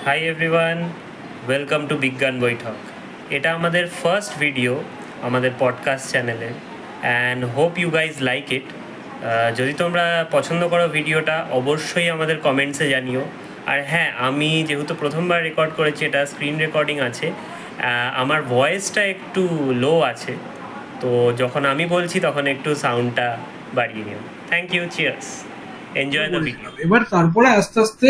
Hi everyone, welcome to বিজ্ঞান বৈঠক। এটা আমাদের ফার্স্ট ভিডিও আমাদের পডকাস্ট চ্যানেলে, and hope you guys like it. যদি তোমরা পছন্দ করো ভিডিওটা, অবশ্যই আমাদের কমেন্টসে জানিও। আর হ্যাঁ, আমি যেহেতু প্রথমবার রেকর্ড করেছি, এটা স্ক্রিন রেকর্ডিং আছে, আমার ভয়েসটা একটু লো আছে, তো যখন আমি বলছি তখন একটু সাউন্ডটা বাড়িয়ে নিও। Thank you, cheers, enjoy the video. এবার তারপরে আস্তে আস্তে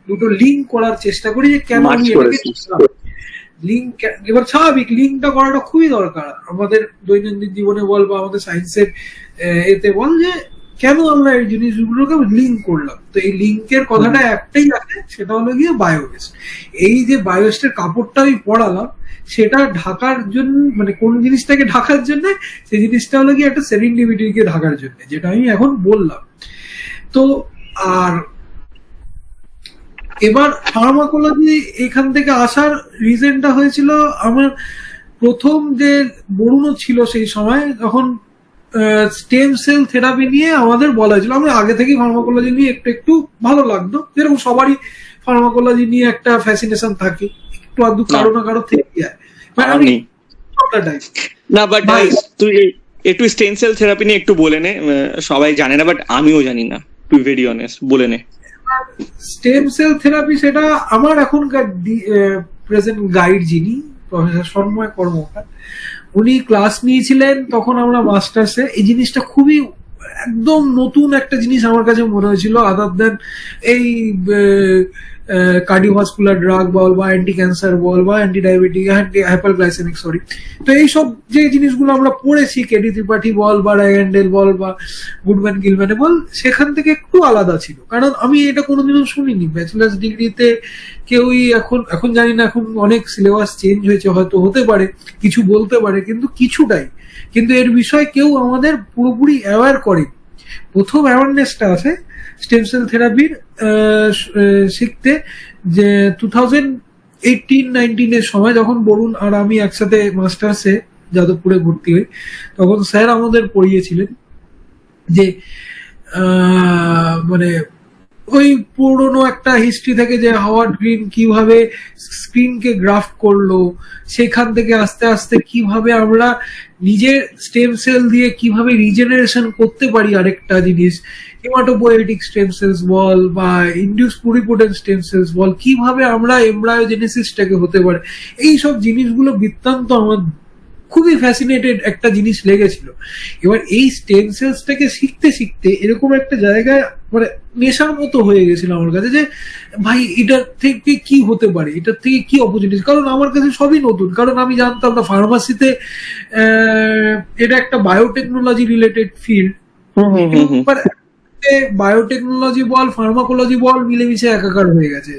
দুটো লিঙ্ক করার চেষ্টা করি যে কেন আমি এটাকে লিঙ্ক। এবার স্বাভাবিক লিঙ্কটা করাটা খুবই দরকার আমাদের দৈনন্দিন জীবনে বল বা আমাদের সায়েন্সের এতে বল, যে কেন আমরা এই জিনিসগুলোকে লিঙ্ক করলাম। তো এই লিঙ্কের কথাটা একটাই আছে, সেটা হলো গিয়ে বায়োওয়েস্ট। এই যে বায়োওয়েস্টের কাপড়টা আমি পড়ালাম, সেটা ঢাকার জন্য, মানে কোন জিনিসটাকে ঢাকার জন্য, সেই জিনিসটা হলো গিয়ে একটা সেরেন্ডিপিটিকে ঢাকার জন্য, যেটা আমি এখন বললাম। তো আর এবার ফার্মাকোলজি এখান থেকে আসার রিজনটা হয়েছিল, আমার প্রথম যে বরুণও ছিল সেই সময়, তখন স্টেম সেল থেরাপি নিয়ে আমাদের বলা হয়েছিল। আমরা আগে থেকেই ফার্মাকোলজি নিয়ে একটু একটু ভালো লাগতো, যেরকম সবারই ফার্মাকোলজি নিয়ে একটা ফ্যাসিনেশন থাকে, একটু আধটু কারো না কারো থেকে যায়। না, বাট তুই একটু স্টেম সেল থেরাপি নিয়ে একটু বলে নে, সবাই জানে না, বাট আমিও জানি না, টু ভেরি অনেস্ট, বলে নে। স্টেম সেল থেরাপি, সেটা আমার এখনকার প্রেজেন্ট গাইড যিনি প্রফেসর সন্ময় কর্মকার, উনি ক্লাস নিয়েছিলেন তখন আমরা মাস্টার্সে। এই জিনিসটা খুবই একদম নতুন একটা জিনিস আমার কাছে মনে হয়েছিল, আদার দেন এই কার্ডিওভাস্কুলার ড্রাগ বল বা অ্যান্টি ক্যান্সার বল বা anti diabetic, anti hyperglycaemic, sorry. তো এইসব যে জিনিসগুলো আমরা পড়েছি, কেডি ত্রিপাঠী বল বা রায়ান্ডেল বল বা গুডম্যান গিলম্যানে বল, সেখান থেকে একটু আলাদা ছিল, কারণ আমি এটা কোনোদিনও শুনিনি। ব্যাচেলার্স ডিগ্রিতে কেউই এখন জানি না, এখন অনেক সিলেবাস চেঞ্জ হয়েছে, হয়তো হতে পারে, কিছু বলতে পারে, কিন্তু কিছুটাই, কিন্তু এর বিষয়ে কেউ আমাদের পুরোপুরি অ্যাওয়ার করেনি। প্রথম অ্যাওয়ারনেসটা আছে স্টেম সেল থেরাপির শিখতে, যে 2018-19 সময়, যখন বরুণ আর আমি একসাথে মাস্টার্সে যাদবপুরে ভর্তি হই, তখন স্যার আমাদের পড়িয়েছিলেন যে মানে ওই পুরোনো একটা হিস্ট্রি থেকে, যে হাওয়ার্ড গ্রিন কিভাবে স্ক্রিনকে গ্রাফট করলো, সেখান থেকে আস্তে আস্তে কিভাবে আমরা নিজের স্টেম সেল দিয়ে কিভাবে রিজেনারেশন করতে পারি আরেকটা জিনিস, হিমাটোপোয়েটিক স্টেম সেলস বল বা ইনডিউস প্লুরিপোটেন্ট স্টেম সেলস বল, কিভাবে আমরা এমব্রায়োজেনেসিসটাকে হতে পারে, এইসব জিনিসগুলো বৃত্তান্ত আমার খুবই ফ্যাসিনেটেড একটা জিনিস লেগেছিল। এবার এই স্টেম সেলসটাকে শিখতে শিখতে এরকম একটা জায়গায়, মানে নেশার মতো হয়ে গেছিল আমার কাছে, যে ভাই এটার থেকে কি হতে পারে, এটার থেকে কি অপরচুনিটি। কারণ আমার কাছে সবই নতুন, কারণ আমি জানতাম না ফার্মাসিতে এটা একটা বায়োটেকনোলজি রিলেটেড ফিল্ড, বায়োটেকনোলজি বল ফার্মাকোলজি বল মিলেমিশে একাকার হয়ে গেছে।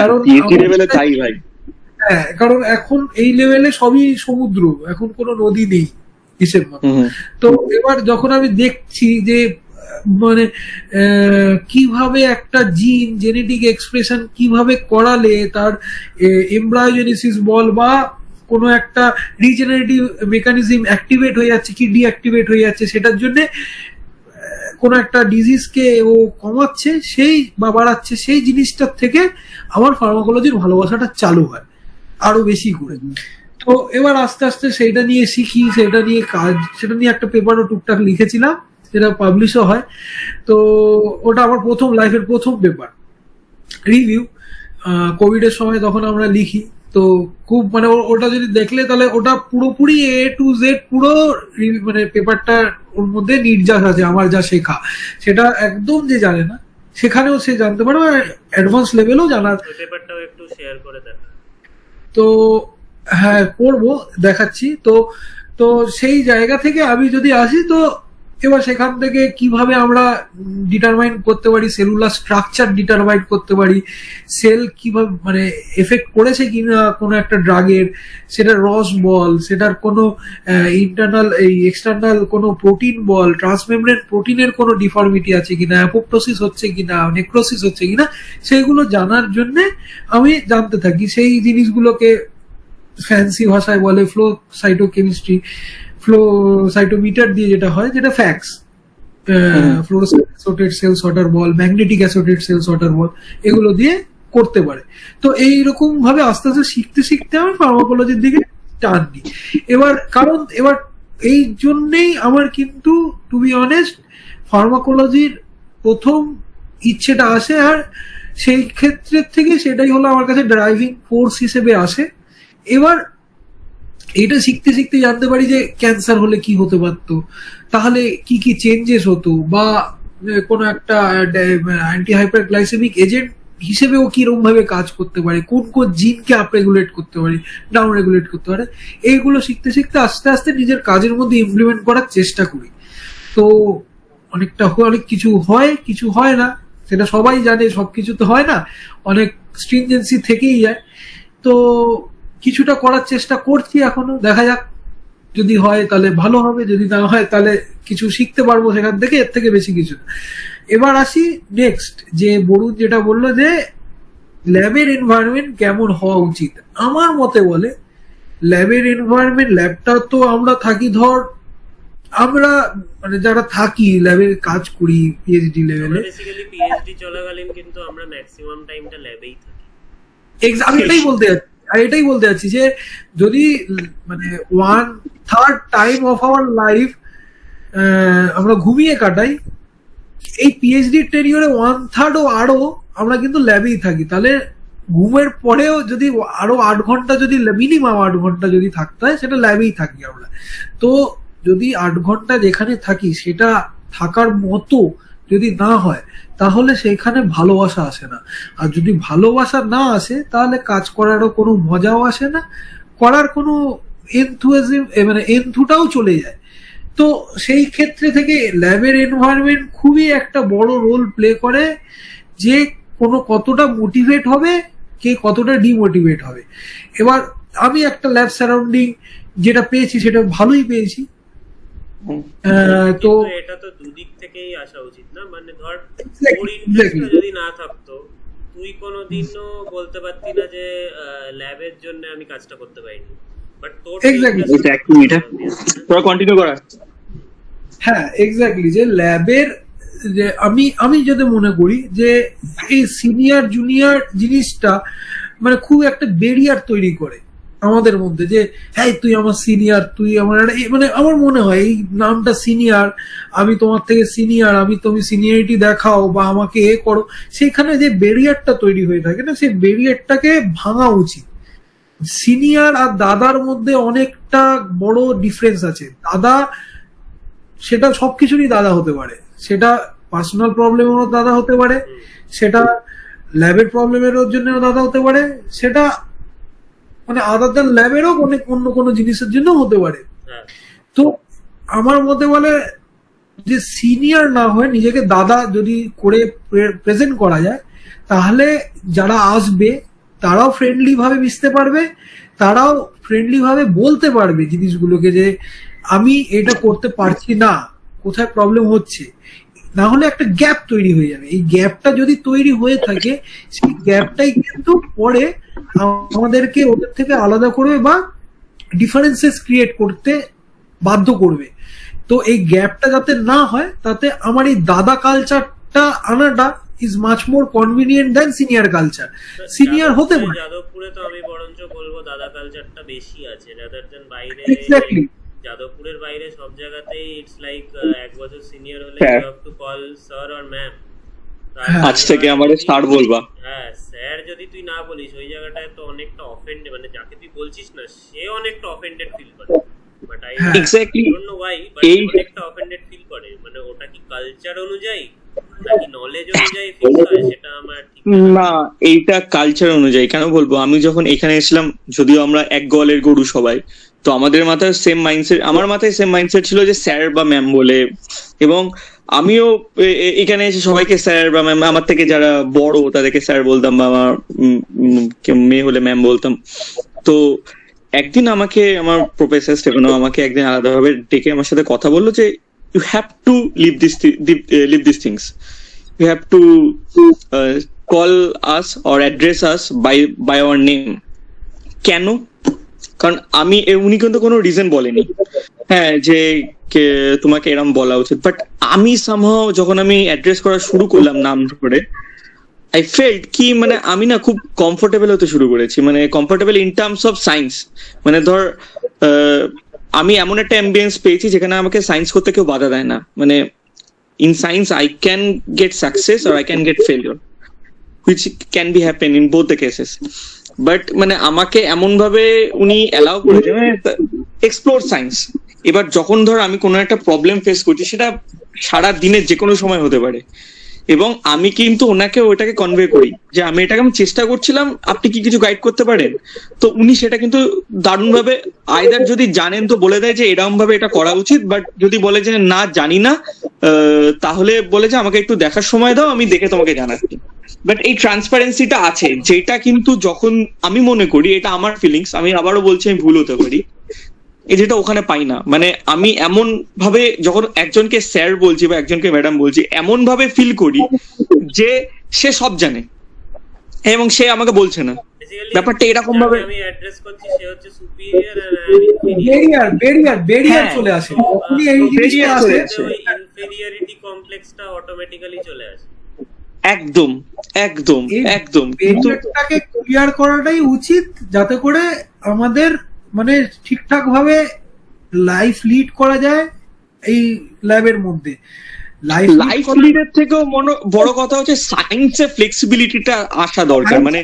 কারণ তাই ভাই, হ্যাঁ, কারণ এখন এই লেভেলে সবই সমুদ্র, এখন কোনো নদী নেই হিসেব মতো। তো এবার যখন আমি দেখছি যে মানে কিভাবে একটা জিন জেনেটিক এক্সপ্রেশন কিভাবে করালে তার এমব্রায়োজেনেসিস বল বা কোনো একটা রিজেনারেটিভ মেকানিজম অ্যাক্টিভেট হয়ে যাচ্ছে কি ডিঅ্যাক্টিভেট হয়ে যাচ্ছে, সেটার জন্য কোনো একটা ডিজিজকে ও কমাচ্ছে সেই বা বাড়াচ্ছে, সেই জিনিসটার থেকে আমার ফার্মাকোলজির ভালোবাসাটা চালু হয় আরো বেশি করে। তো এবার আস্তে আস্তে সেইটা নিয়ে শিখি, সেটা নিয়ে কাজ, সেটা নিয়ে একটা পেপারও টুকটাক লিখেছিলাম, সেটা পাবলিশও হয়। তো ওটা আমার লাইফের প্রথম পেপার রিভিউ, কোভিডের সময় তখন আমরা লিখি। তো খুব মানে ওটা যদি দেখলে তাহলে ওটা পুরোপুরি A to Z পুরো মানে পেপারটা, ওর মধ্যে নির্যাস আছে আমার যা শেখা, সেটা একদম যে জানে না সেখানেও সে জানতে পারে, অ্যাডভান্স লেভেলও জানার। পেপারটাও একটু শেয়ার করে দেন। তো হ্যাঁ, করবো, দেখাচ্ছি। তো তো সেই জায়গা থেকে আমি যদি আসি, তো এবার সেখান থেকে কিভাবে আমরা ডিটারমাইন করতে পারি, সেলুলার স্ট্রাকচার ডিটারমাইন করতে পারি, সেল কিভাবে মানে এফেক্ট করেছে কিনা কোনো একটা ড্রাগের, সেটা রস বল, সেটার কোনো ইন্টারনাল এই এক্সটার্নাল কোনো প্রোটিন বল, ট্রান্সমেমব্রেন প্রোটিনের কোনো ডিফর্মিটি আছে কিনা, অ্যাপোপ্টোসিস হচ্ছে কিনা, নেক্রোসিস হচ্ছে কিনা, সেইগুলো জানার জন্যে আমি জানতে থাকি। সেই জিনিসগুলোকে ফ্যান্সি ভাষায় বলে ফ্লো সাইটোকেমিস্ট্রি, ফ্লো সাইটোমিটার দিয়ে যেটা হয়, যেটা FACS, fluorescent activated cell sorter বল, ম্যাগনেটিক অ্যাসোটেড সেল সর্টার বল, এগুলো দিয়ে করতে পারে। তো এইরকম ভাবে আস্তে আস্তে শিখতে শিখতে আমার ফার্মাকোলজির দিকে টান দিই। এবার এই জন্যেই আমার কিন্তু টু বি অনেস্ট ফার্মাকোলজির প্রথম ইচ্ছেটা আসে, আর সেই ক্ষেত্রের থেকে সেটাই হলো আমার কাছে ড্রাইভিং ফোর্স হিসেবে আসে। এবার এটা শিখতে শিখতে জানতে পারি যে ক্যান্সার হলে কি হতে পারতো, তাহলে কি কি চেঞ্জেস হতো, বা কোনো একটা অ্যান্টি হাইপারগ্লাইসেমিক এজেন্ট হিসেবেও কিরকম ভাবে কাজ করতে পারে, কোন কোন জিনকে আপ রেগুলেট করতে পারে, ডাউন রেগুলেট করতে পারে। এইগুলো শিখতে শিখতে আস্তে আস্তে নিজের কাজের মধ্যে ইমপ্লিমেন্ট করার চেষ্টা করি। তো অনেক কিছু হয়, কিছু হয় না, সেটা সবাই জানে, সবকিছু তো হয় না, অনেক স্ট্রিনজেন্সি থেকেই যায়। তো কিছুটা করার চেষ্টা করছি এখনো, দেখা যাক, যদি হয় তাহলে ভালো হবে, যদি না হয় তাহলে কিছু শিখতে পারবো সেখান থেকে, এর থেকে বেশি কিছু না। এবার আসি নেক্সট, যে বরুণ যেটা বললো যে ল্যাবের এনভায়রনমেন্ট কেমন হওয়া উচিত। আমার মতে বলে ল্যাবের এনভায়রনমেন্ট, ল্যাবটা তো আমরা থাকি, আমরা মানে যারা থাকি ল্যাবে কাজ করি পিএইচডি লেভেলে, বেসিক্যালি পিএইচডি চলাকালীন কিন্তু আমরা ম্যাক্সিমাম টাইমটা ল্যাবেই থাকি। আমি এটাই বলতে যাচ্ছি যে যদি মানে 1/3 টাইম অফ আওয়ার লাইফ আমরা ঘুমিয়ে কাটাই, এই পিএইচডি টেরিয়রে 1/3 ও আরো আমরা কিন্তু ল্যাবেই থাকি। তাহলে ঘুমের পরেও যদি আরো 8 ঘন্টা, যদি মিনিমাম 8 ঘন্টা যদি থাকতে হয়, সেটা ল্যাবেই থাকি আমরা। তো যদি 8 ঘন্টা যেখানে থাকি সেটা থাকার মতো যদি না হয়, তাহলে সেখানে ভালোবাসা আসে না। আর যদি ভালোবাসা না আসে, তাহলে কাজ করারও কোনো মজাও আসে না, করার কোনো এনথুটাও চলে যায়। তো সেই ক্ষেত্রে থেকে ল্যাবের এনভায়রনমেন্ট খুবই একটা বড় রোল প্লে করে, যে কোনো কতটা মোটিভেট হবে, কে কতটা ডিমোটিভেট হবে। এবার আমি একটা ল্যাব সারাউন্ডিং যেটা পেয়েছি সেটা ভালোই পেয়েছি। তো এটা তো দুদিক থেকেই আসা উচিত না, মানে ধর তোর ইন্টারেস্ট যদি না থাকতো, তুই কোনোদিনও বলতে পারতি না যে ল্যাবের জন্য আমি কাজটা করতে পারিনি, বাট তোর তোরা কন্টিনিউ করা। হ্যাঁ এক্স্যাক্টলি, যে ল্যাবের, যে আমি যদি মনে করি যে এই সিনিয়র জুনিয়র জিনিসটা মানে খুব একটা ব্যারিয়ার তৈরি করে আমাদের মধ্যে, যে হ্যাঁ তুই আমার সিনিয়র, তুই আমার, মানে আমার মনে হয় এই নামটা সিনিয়র, আমি তোমার থেকে সিনিয়র, তুমি সিনিয়রিটি দেখাও বা আমাকে এ করো, সেখানে যে ব্যারিয়ারটা তৈরি হয়ে থাকে না, সেই ব্যারিয়ারটাকে ভাঙা উচিত। সিনিয়র আর দাদার মধ্যে অনেকটা বড় ডিফারেন্স আছে। দাদা সেটা সবকিছুরই দাদা হতে পারে, সেটা পার্সোনাল প্রবলেমেরও দাদা হতে পারে, সেটা ল্যাবের প্রবলেমেরও জন্য দাদা হতে পারে, সেটা মানে আদার দ্যান ল্যাবেরও অনেক অন্য কোনো জিনিসের জন্য হতে পারে। তো আমার মতে বলে যে সিনিয়র না হয়ে নিজেকে দাদা যদি করে প্রেজেন্ট করা যায়, তাহলে যারা আসবে তারাও ফ্রেন্ডলি ভাবে মিশতে পারবে, তারাও ফ্রেন্ডলি ভাবে বলতে পারবে জিনিসগুলোকে, যে আমি এটা করতে পারছি না, কোথায় প্রবলেম হচ্ছে। না হলে একটা গ্যাপ তৈরি হয়ে যাবে। এই গ্যাপটা যদি তৈরি হয়ে থাকে, সেই গ্যাপটাই কিন্তু পরে আমাদেরকে ওদের থেকে আলাদা করবে বা ডিফারেন্সেস ক্রিয়েট করতে বাধ্য করবে। তো এই গ্যাপটা যাতে না হয়, তাতে আমার এই দাদা কালচারটা আনাটা is much more convenient than senior culture. Senior হতে পারে, যাদবপুরে তো আমি বরঞ্চ বলবো দাদা কালচারটা বেশি আছে রাদার দ্যান বাইরে। এক্স্যাক্টলি, যাদবপুরের বাইরে সব জায়গাতেই ইটস লাইক 1 বছর সিনিয়র হলে you have to call sir or ma'am. আজ থেকে আমারে স্যার বলবা। হ্যাঁ, স্যার যদি তুই না বলিস, ওই জায়গাটায় তো অনেকটা অফেন্ড, মানে যাকে তুই বলছিস না সে অনেকটা অফেন্ডেড ফিল করে। But I don't know why, but অনেকটা অফেন্ডেড ফিল করে। মানে ওটা কি কালচার অনুযায়ী নাকি নলেজ অনুযায়ী ফিল হয়, সেটা আমার ঠিক না। এইটা কালচার অনুযায়ী। কেন বলবো, আমি যখন এখানে এসেছিলাম, যদিও আমরা এক গোয়ালের গরু সবাই, তো আমাদের মাথায় সেম মাইন্ডসেট, আমার মাথায় সেম মাইন্ডসেট ছিল যে স্যার বা ম্যাম বলে। এবং আমিও এখানে এসে সবাইকে স্যার বা ম্যাম, আমার থেকে যারা বড় তাদেরকে স্যার বলতাম, বা আমার মেয়ে হলে ম্যাম বলতাম। তো একদিন আমাকে আমার প্রফেসর স্টেফেনো আমাকে একদিন আলাদাভাবে ডেকে আমার সাথে কথা বললো যে you have to live these things. You have to call us or address us by our name. কেন? কারণ উনি কিন্তু কোনো রিজন বলেনি, হ্যাঁ, যে তোমাকে এরম বলা উচিত। বাট আমি সামহাও যখন আমি অ্যাড্রেস করা শুরু করলাম নাম ধরে, আই ফেল্ট কি মানে আমি না খুব কমফোর্টেবল হতে শুরু করেছি, মানে comfortable in terms of science. মানে ধর আমি এমন একটা অ্যাম্বিয়েন্স পেয়েছি যেখানে আমাকে সায়েন্স করতে কেউ বাধা দেয় না। মানে in science I can get success or I can get failure, which can be happen in both the cases. But মানে আমাকে এমন ভাবে উনি অ্যালাউ করেছে এক্সপ্লোর সায়েন্স। এবার যখন ধর আমি কোনো একটা প্রবলেম ফেস করছি, সেটা সারা দিনের যে কোনো সময় হতে পারে, এবং আমি কিন্তু ওনাকে ওইটাকে কনভে করি যে আমি এটাকে আমি চেষ্টা করছিলাম, আপনি কি কিছু গাইড করতে পারেন? তো উনি সেটা কিন্তু দারুণভাবে আইদার যদি জানেন তো বলে দেয় যে এরকম ভাবে এটা করা উচিত, বাট যদি বলে যে না জানি না তাহলে বলে যে আমাকে একটু দেখার সময় দাও, আমি দেখে তোমাকে জানাচ্ছি। বাট এই ট্রান্সপারেন্সিটা আছে, যেটা কিন্তু যখন আমি মনে করি, এটা আমার ফিলিংস, আমি আবারও বলছি আমি ভুল হতে পারি, যেটা ওখানে পাই না। মানে আমি এমন ভাবে যখন একজনকে স্যার বলছি বা একজনকে ম্যাডাম বলছি, এমন ভাবে ফিল করি যে সে সব জানে এবং সে আমাকে বলছে না। ব্যাপারটা এরকম ভাবে আমি অ্যাড্রেস করছি, সে হচ্ছে সুপিরিয়র আর বেরিয়ার চলে আসে, উনি এই জিনিসটা আসে, ইনফেরিয়রিটি কমপ্লেক্সটা অটোমেটিক্যালি চলে আসে। একদম একদম একদম বেরিয়ারটাকে ক্লিয়ার করাটাই উচিত, যাতে করে আমাদের মানে ঠিকঠাক ভাবে লাইফ লিড করা যায় এই ল্যাবের মধ্যে। লাইফ লিডের থেকেও বড় কথা হচ্ছে সায়েন্সে ফ্লেক্সিবিলিটিটা আসা দরকার। মানে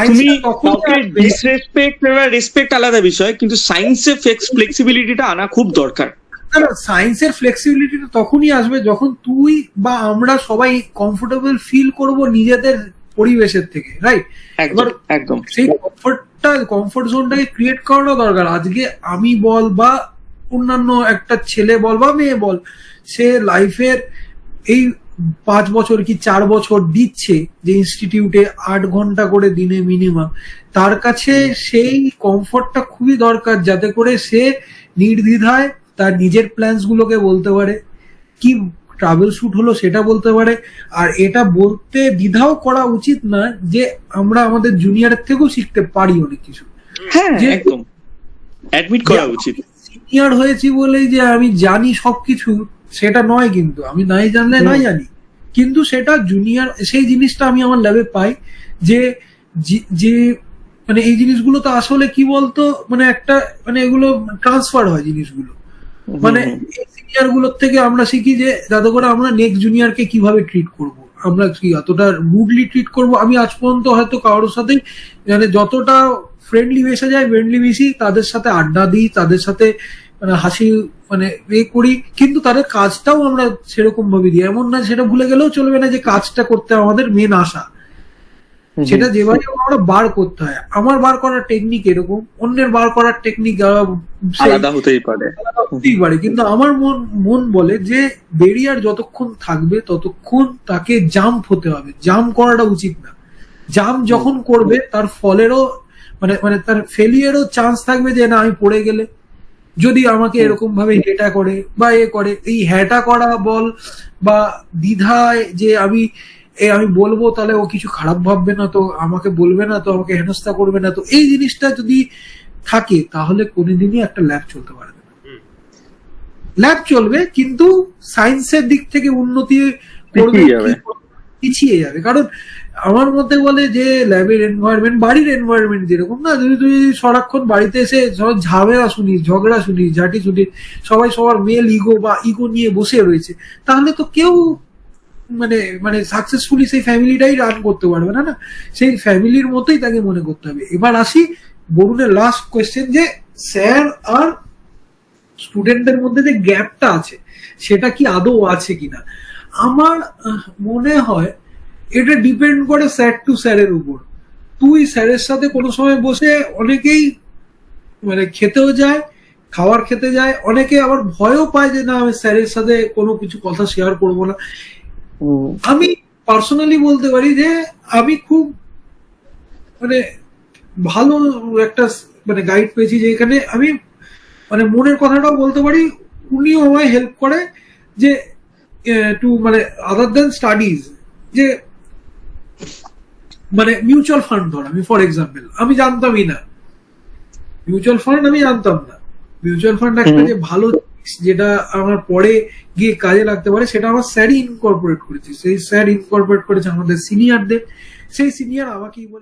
তুমি কাউকে ডিসরেসপেক্ট বা রেসপেক্ট আলাদা বিষয়, কিন্তু সায়েন্সে ফ্লেক্সিবিলিটিটা আনা খুব দরকার। সায়েন্সের ফ্লেক্সিবিলিটিটা তখনই আসবে যখন তুই বা আমরা সবাই কমফোর্টেবল ফিল করব নিজেদের পরিবেশের থেকে, রাইট? একদম একদম সেই কমফোর্ট জোনটাকে ক্রিয়েট করানো দরকার। আজকে আমি বল বা অন্যান্য একটা ছেলে বল বা মেয়ে বল, সে লাইফের এই 5 বছর কি 4 বছর দিচ্ছে যে ইনস্টিটিউটে 8 ঘন্টা করে দিনে মিনিমাম, তার কাছে সেই কমফোর্টটা খুবই দরকার, যাতে করে সে নির্দ্বিধায় তার নিজের প্ল্যানস গুলোকে বলতে পারে, কি ট্রাভেল শুট হলো সেটা বলতে পারে। আর এটা বলতে দ্বিধাও করা উচিত না যে আমরা আমাদের জুনিয়রের থেকেও শিখতে পারি অনেক কিছু। হ্যাঁ, একদম অ্যাডমিট করা উচিত। সিনিয়র হয়েছি বলেই যে আমি জানি সবকিছু সেটা নয়, কিন্তু আমি নাই জানলে নাই জানি, কিন্তু সেটা জুনিয়র সেই জিনিসটা আমি আমার ল্যাবে পাই যে যে মানে এই জিনিসগুলো তো আসলে কি বলতো, মানে একটা মানে এগুলো ট্রান্সফার হয় জিনিসগুলো। মানে এই সিনিয়র গুলোর থেকে আমরা শিখি যে যাতে করে আমরা নেক্সট জুনিয়রকে কিভাবে ট্রিট করব, আমরা কি অতটা রুডলি ট্রিট করব। আমি আজ পর্যন্ত হয়তো কারোর সাথে মানে যতটা ফ্রেন্ডলি মেশা যায় ফ্রেন্ডলি মিশি, তাদের সাথে আড্ডা দিই, তাদের সাথে মানে হাসি মানে করি, কিন্তু তাদের কাজটাও আমরা সেরকম ভাবে দিই। এমন না সেটা ভুলে গেলেও চলবে না যে কাজটা করতে আমাদের মেন আশা, সেটা যেভাবে আমরা বার করতে হয়। আমার বার করার টেকনিক এরকম, অন্যের বার করার টেকনিক আলাদা হতেই পারে, কিন্তু আমার মন বলে যে বেরিয়ার যতক্ষণ থাকবে ততক্ষণ তাকে জাম্প হতে হবে, জাম্প করাটা উচিত না। জাম্প যখন করবে তার ফলেরও মানে মানে তার ফেলিয়ারও চান্স থাকবে যে না আমি পড়ে গেলে যদি আমাকে এরকম ভাবে হেটা করে বা করে, এই হ্যাটা করা বল বা দ্বিধায় যে আমি বলবো তাহলে ও কিছু খারাপ ভাববে না, তো আমাকে বলবে না, তো আমাকে হেনস্থা করবে না, তো এই জিনিসটা যদি থাকে তাহলে কোনোদিনই একটা ল্যাব চলতে পারবে না। ল্যাব চলবে কিন্তু সায়েন্সের দিক থেকে উন্নতি পিছিয়ে যাবে। কারণ আমার মতে বলে যে ল্যাবের এনভায়রনমেন্ট বাড়ির এনভায়রনমেন্ট যেরকম না, যদি তুই সারাক্ষণ বাড়িতে এসে ঝামেলা শুনিস, ঝগড়া শুনিস, ঝাঁটি শুনিস, সবাই সবার মেল ইগো বা ইগো নিয়ে বসে রয়েছে, তাহলে তো কেউ মানে মানে সাকসেসফুলি সেই ফ্যামিলিটাই রান করতে পারবে না। না, সেই ফ্যামিলির মতোই তাকে মনে করতে হবে। এবার আসি বরুণের লাস্ট কোয়েশ্চেন, যে স্যার আর স্টুডেন্টদের মধ্যে যে গ্যাপটা আছে সেটা কি আদৌ আছে কিনা। আমার মনে হয় এটা ডিপেন্ড করে স্যার টু স্যারের উপর। তুই স্যারের সাথে কোনো সময় বসে অনেকেই মানে খেতেও যায়, খাবার খেতে যায়, অনেকে আবার ভয়ও পায় যে না আমি স্যারের সাথে কোনো কিছু কথা শেয়ার করবো না। আমি পার্সোনালি বলতে পারি যে আমি খুব মানে ভালো একটা মানে গাইড পেয়েছি, যে এখানে আমি মানে মনের কথাটাও বলতে পারি, উনিও আমায় হেল্প করে যে টু মানে আদার দেন স্টাডিজ, যে মানে মিউচুয়াল ফান্ড ধর, আমি ফর এক্সাম্পল আমি জানতামই না মিউচুয়াল ফান্ড, আমি জানতাম না মিউচুয়াল ফান্ড একটা যে ভালো যেটা আমার পরে গিয়ে কাজে লাগতে পারে, সেটা আমার স্যারই ইনকর্পোরেট করেছে। সেই স্যার ইনকর্পোরেট করেছে আমাদের সিনিয়রদের, সেই সিনিয়র আমাকেই বলে